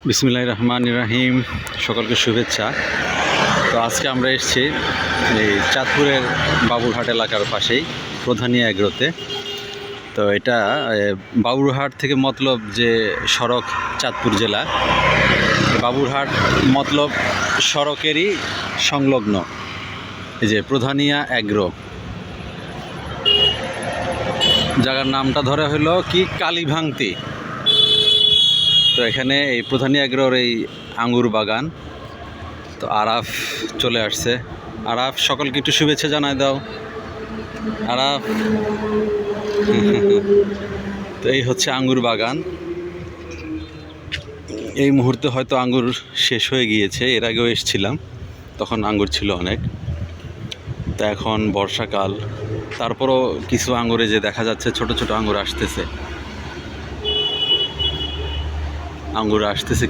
বিসমিল্লাহির রহমানির রহিম। সকলকে শুভেচ্ছা। তো আজকে আমরা এসেছি এই চাঁদপুরের বাবুরহাট এলাকার পাশেই প্রধানিয়া এগ্রোতে। তো এটা বাবুরহাট থেকে মতলব যে সড়ক চাঁদপুর জেলা, বাবুরহাট মতলব সড়কেরই সংলগ্ন এই যে প্রধানিয়া এগ্রো। জায়গার নামটা ধরা হলো কি কালীভাঙতি। তো এখানে এই প্রধানিয়া এগ্রোর এই আঙ্গুর বাগান। তো আরাফ চলে আসছে। আরাফ, সকলকে একটু শুভেচ্ছা জানাই দাও আরাফ। তো এই হচ্ছে আঙ্গুর বাগান। এই মুহূর্তে হয়তো আঙ্গুর শেষ হয়ে গিয়েছে, এর আগেও এসেছিলাম, তখন আঙ্গুর ছিল অনেক। তো এখন বর্ষাকাল, তারপরও কিছু আঙ্গুরে যে দেখা যাচ্ছে ছোট ছোট আঙ্গুর আসতেছে,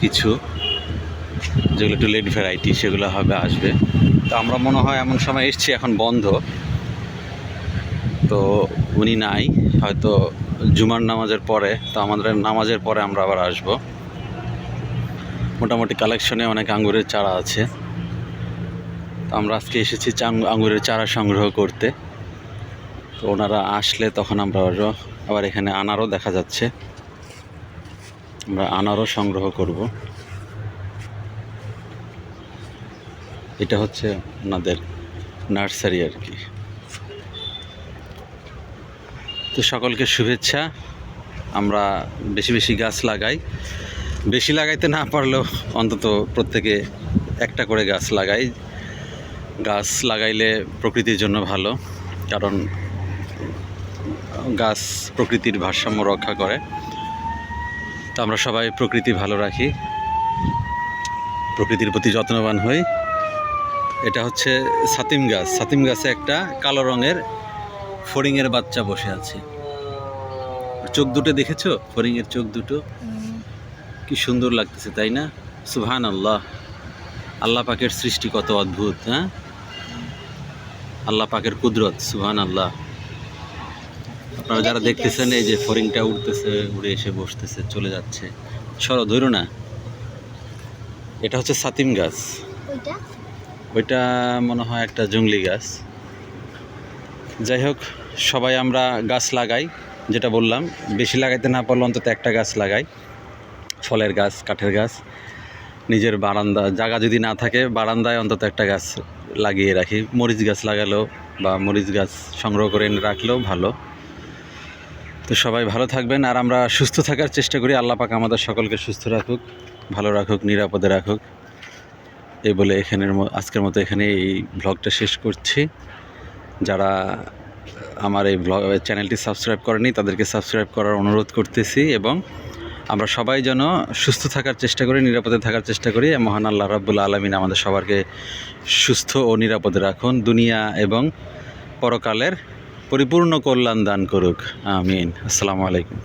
কিছু যেগুলো একটু লেট ভ্যারাইটি সেগুলো আসবে। তো আমরা মনে হয় এমন সময় এসছি এখন বন্ধ, তো উনি নাই, হয়তো জুমার নামাজের পরে। তো আমাদের নামাজের পরে আমরা আবার আসব। মোটামুটি কালেকশনে অনেক আঙ্গুরের চারা আছে। তো আমরা আজকে এসেছি আঙ্গুরের চারা সংগ্রহ করতে। তো ওনারা আসলে তখন আমরা আবার এখানে আনারও দেখা যাচ্ছে, আমরা আনারও সংগ্রহ করব। এটা হচ্ছে ওনাদের নার্সারি আর কি। তো সকলকে শুভেচ্ছা। আমরা বেশি বেশি গাছ লাগাই, বেশি লাগাইতে না পারলেও অন্তত প্রত্যেকে একটা করে গাছ লাগাই। গাছ লাগাইলে প্রকৃতির জন্য ভালো, কারণ গাছ প্রকৃতির ভারসাম্য রক্ষা করে। তো আমরা সবাই প্রকৃতি ভালো রাখি, প্রকৃতির প্রতি যত্নবান হই। এটা হচ্ছে ছাতিম গাছ। ছাতিম গাছে একটা কালো রঙের ফড়িংয়ের বাচ্চা বসে আছে। চোখ দুটো দেখেছো? ফড়িংয়ের চোখ দুটো কি সুন্দর লাগতেছে, তাই না? সুবহান আল্লাহ, আল্লাহ পাকের সৃষ্টি কত অদ্ভুত। হ্যাঁ, আল্লাহ পাকের কুদরত, সুবহান আল্লাহ। আপনারা যারা দেখতেছেন, এই যে ফড়িংটা উড়তেছে, উড়ে এসে বসতেছে, চলে যাচ্ছে। সরো, ধরো না। এটা হচ্ছে ছাতিম গাছ। ওইটা মনে হয় একটা জংলি গাছ। যাই হোক, সবাই আমরা গাছ লাগাই, যেটা বললাম, বেশি লাগাইতে না পারলে অন্তত একটা গাছ লাগাই। ফলের গাছ, কাঠের গাছ। নিজের বারান্দা জায়গা যদি না থাকে, বারান্দায় অন্তত একটা গাছ লাগিয়ে রাখি। মরিচ গাছ লাগালেও বা মরিচ গাছ সংগ্রহ করে এনে রাখলেও ভালো। তো সবাই ভালো থাকবেন, আর আমরা সুস্থ থাকার চেষ্টা করি। আল্লাহ পাক আমাদের সকলকে সুস্থ রাখুক, ভালো রাখুক, নিরাপদে রাখুক। এই বলে আজকের মতো এখানে এই ব্লগটা শেষ করছি। যারা আমার এই চ্যানেলটি সাবস্ক্রাইব করেনি, তাদেরকে সাবস্ক্রাইব করার অনুরোধ করতেছি। এবং আমরা সবাই যেন সুস্থ থাকার চেষ্টা করি, নিরাপদে থাকার চেষ্টা করি। মহান আল্লাহ রাব্বুল আলামিন আমাদের সবাইকে সুস্থ ও নিরাপদে রাখুন, দুনিয়া এবং পরকালের পরিপূর্ণ কল্যাণ দান করুক। আমিন। আসসালামু আলাইকুম।